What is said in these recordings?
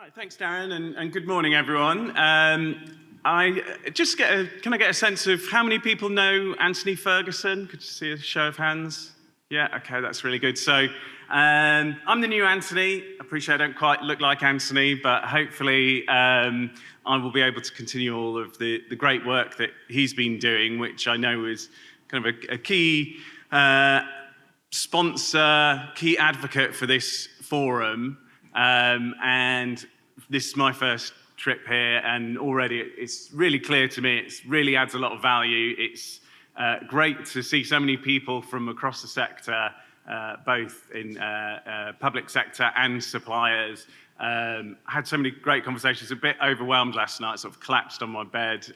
Right, thanks, Darren, and good morning, everyone. Can I get a sense of how many people know Anthony Ferguson? Could you see a show of hands? Yeah, okay, that's really good. So I'm the new Anthony. I appreciate I don't quite look like Anthony, but hopefully I will be able to continue all of the great work that he's been doing, which I know is kind of a key sponsor, key advocate for this forum. And this is my first trip here, and already it's really clear to me, it really adds a lot of value. It's great to see so many people from across the sector, both in public sector and suppliers. Had so many great conversations, a bit overwhelmed last night, sort of collapsed on my bed,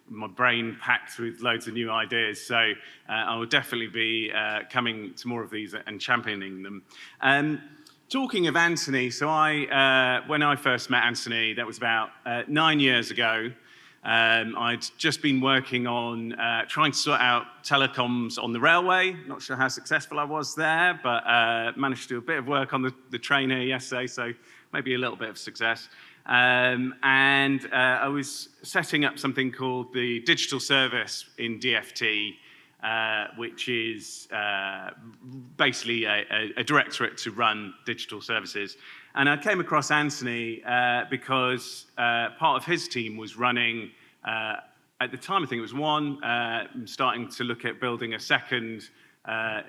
my brain packed with loads of new ideas. So I will definitely be coming to more of these and championing them. Talking of Anthony, so when I first met Anthony, that was about 9 years ago. I'd just been working on trying to sort out telecoms on the railway. Not sure how successful I was there, but managed to do a bit of work on the train here yesterday, so maybe a little bit of success. And I was setting up something called the Digital Service in DFT, which is basically a directorate to run digital services. And I came across Anthony because part of his team was running, at the time I think it was one, starting to look at building a second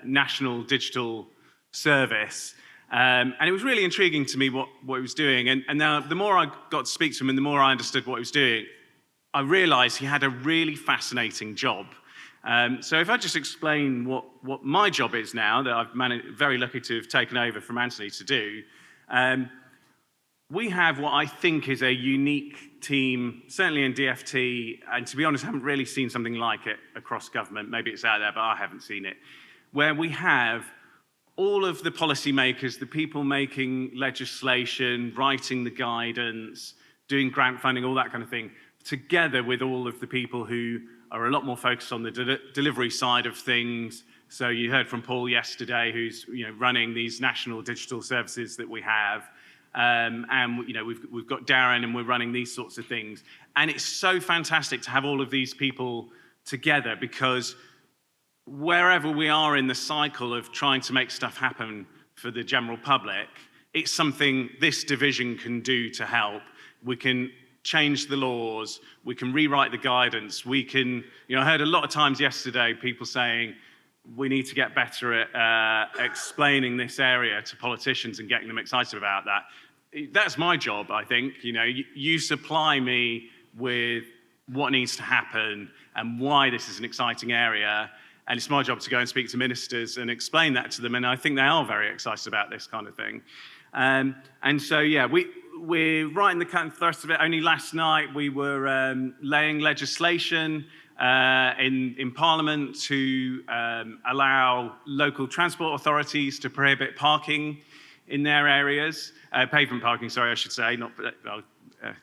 national digital service. And it was really intriguing to me what he was doing. And now the more I got to speak to him and the more I understood what he was doing, I realized he had a really fascinating job. So if I just explain what my job is now, that I've very lucky to have taken over from Anthony to do, we have what I think is a unique team, certainly in DFT, and to be honest, I haven't really seen something like it across government. Maybe it's out there, but I haven't seen it, where we have all of the policymakers, the people making legislation, writing the guidance, doing grant funding, all that kind of thing, together with all of the people who are a lot more focused on the delivery side of things. So you heard from Paul yesterday, who's running these national digital services that we have, and we've got Darren, and we're running these sorts of things. And it's so fantastic to have all of these people together, because wherever we are in the cycle of trying to make stuff happen for the general public, it's something this division can do to help. We can change the laws, we can rewrite the guidance, we can, I heard a lot of times yesterday people saying we need to get better at explaining this area to politicians and getting them excited about that. That's my job, I think. You supply me with what needs to happen and why this is an exciting area, and it's my job to go and speak to ministers and explain that to them, and I think they are very excited about this kind of thing. And so, yeah, we're right in the cut and thrust of it. Only last night we were laying legislation in Parliament to allow local transport authorities to prohibit parking in their areas. Pavement parking, sorry, I should say. Not,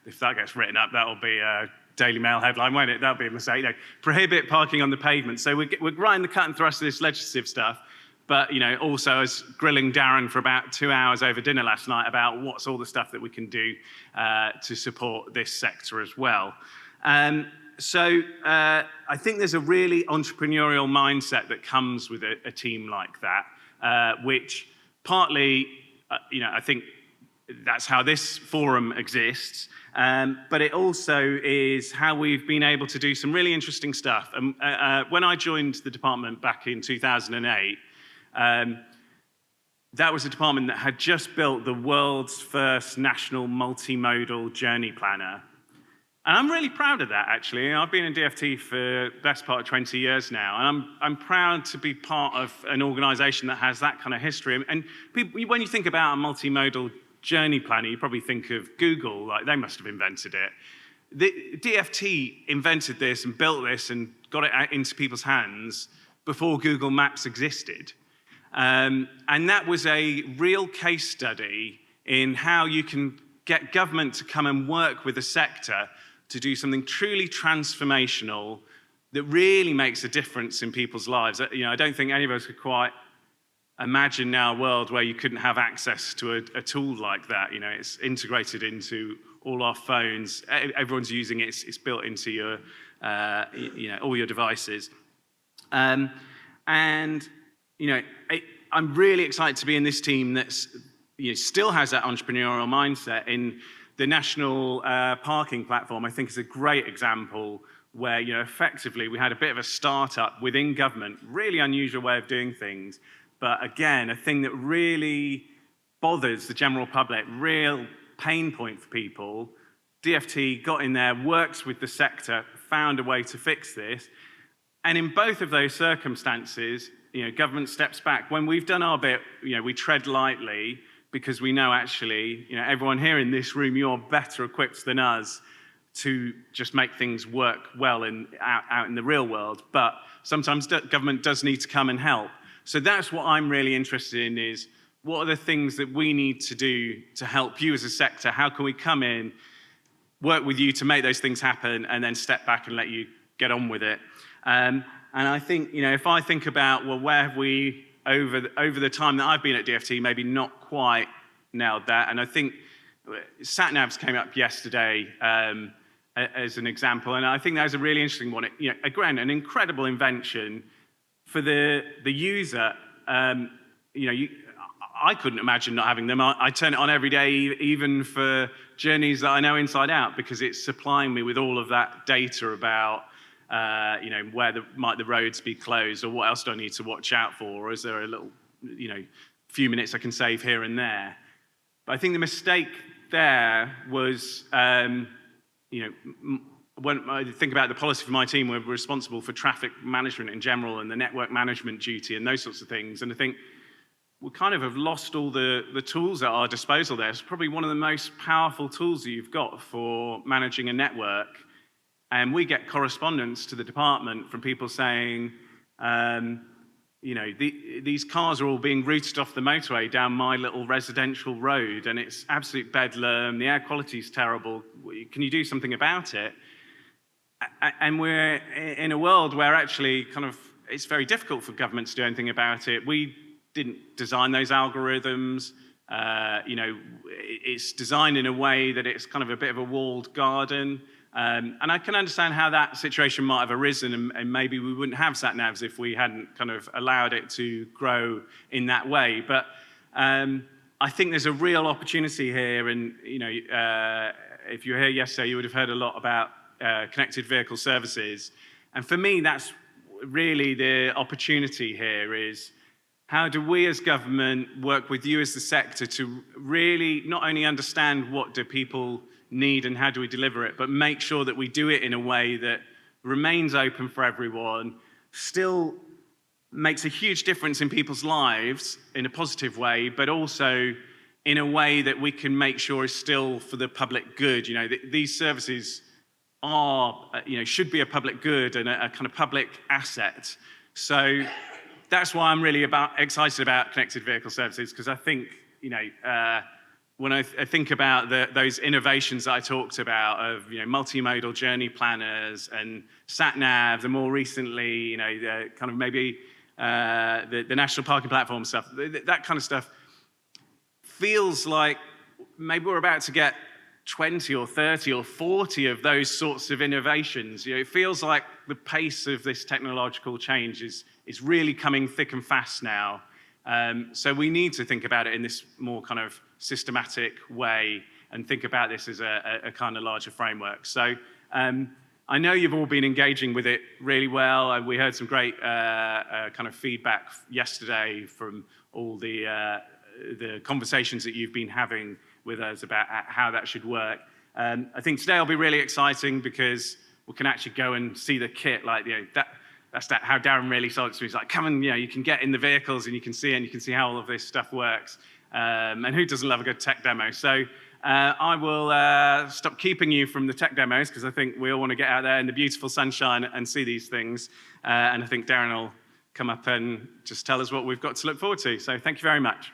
if that gets written up, that'll be a Daily Mail headline, won't it? That'll be a mistake. No, prohibit parking on the pavement. So we're right in the cut and thrust of this legislative stuff. But, also I was grilling Darren for about 2 hours over dinner last night about what's all the stuff that we can do to support this sector as well. So I think there's a really entrepreneurial mindset that comes with a team like that, which partly, I think that's how this forum exists, but it also is how we've been able to do some really interesting stuff. And when I joined the department back in 2008, that was a department that had just built the world's first national multimodal journey planner. And I'm really proud of that, actually. I've been in DFT for the best part of 20 years now, and I'm proud to be part of an organisation that has that kind of history. And people, when you think about a multimodal journey planner, you probably think of Google, like they must have invented it. The DFT invented this and built this and got it out into people's hands before Google Maps existed. And that was a real case study in how you can get government to come and work with the sector to do something truly transformational that really makes a difference in people's lives. I don't think any of us could quite imagine now a world where you couldn't have access to a tool like that. It's integrated into all our phones. Everyone's using it. It's built into your, all your devices. And I'm really excited to be in this team that's still has that entrepreneurial mindset. In the national parking platform, I think is a great example where effectively we had a bit of a startup within government, really unusual way of doing things, but again, a thing that really bothers the general public, real pain point for people. DFT got in there, works with the sector, found a way to fix this, and in both of those circumstances, government steps back. When we've done our bit, we tread lightly because we know actually, everyone here in this room, you're better equipped than us to just make things work well out in the real world. But sometimes government does need to come and help. So that's what I'm really interested in, is what are the things that we need to do to help you as a sector? How can we come in, work with you to make those things happen, and then step back and let you get on with it? And I think, if I think about, well, where have we, over the time that I've been at DFT, maybe not quite nailed that. And I think sat-navs came up yesterday as an example, and I think that was a really interesting one. Again, an incredible invention for the user. I couldn't imagine not having them. I turn it on every day, even for journeys that I know inside out, because it's supplying me with all of that data about where might the roads be closed, or what else do I need to watch out for, or is there a little, few minutes I can save here and there. But I think the mistake there was, when I think about the policy for my team, we're responsible for traffic management in general and the network management duty and those sorts of things. And I think we kind of have lost all the tools at our disposal there. It's probably one of the most powerful tools that you've got for managing a network. And we get correspondence to the department from people saying, these cars are all being routed off the motorway down my little residential road, and it's absolute bedlam, the air quality is terrible, can you do something about it? And we're in a world where actually it's very difficult for government to do anything about it. We didn't design those algorithms. It's designed in a way that it's kind of a bit of a walled garden. And I can understand how that situation might have arisen, and maybe we wouldn't have sat-navs if we hadn't kind of allowed it to grow in that way. But I think there's a real opportunity here, and if you were here yesterday, you would have heard a lot about connected vehicle services. And for me, that's really the opportunity here, is how do we as government work with you as the sector to really not only understand what do people need and how do we deliver it, but make sure that we do it in a way that remains open for everyone, still makes a huge difference in people's lives in a positive way, but also in a way that we can make sure is still for the public good. These services are, should be a public good and a kind of public asset. So that's why I'm really excited about connected vehicle services, because I think, when I think about those innovations that I talked about of multimodal journey planners and sat-navs, and more recently, the kind of maybe the national parking platform stuff, that kind of stuff feels like maybe we're about to get 20 or 30 or 40 of those sorts of innovations. It feels like the pace of this technological change is really coming thick and fast now. So we need to think about it in this more kind of systematic way and think about this as a kind of larger framework. So I know you've all been engaging with it really well, and we heard some great kind of feedback yesterday from all the conversations that you've been having with us about how that should work. I think today will be really exciting because we can actually go and see the kit, that's how Darren really sold it to me. He's like, come and, you can get in the vehicles and you can see it and you can see how all of this stuff works. And who doesn't love a good tech demo? So I will stop keeping you from the tech demos, because I think we all want to get out there in the beautiful sunshine and see these things. And I think Darren will come up and just tell us what we've got to look forward to. So thank you very much.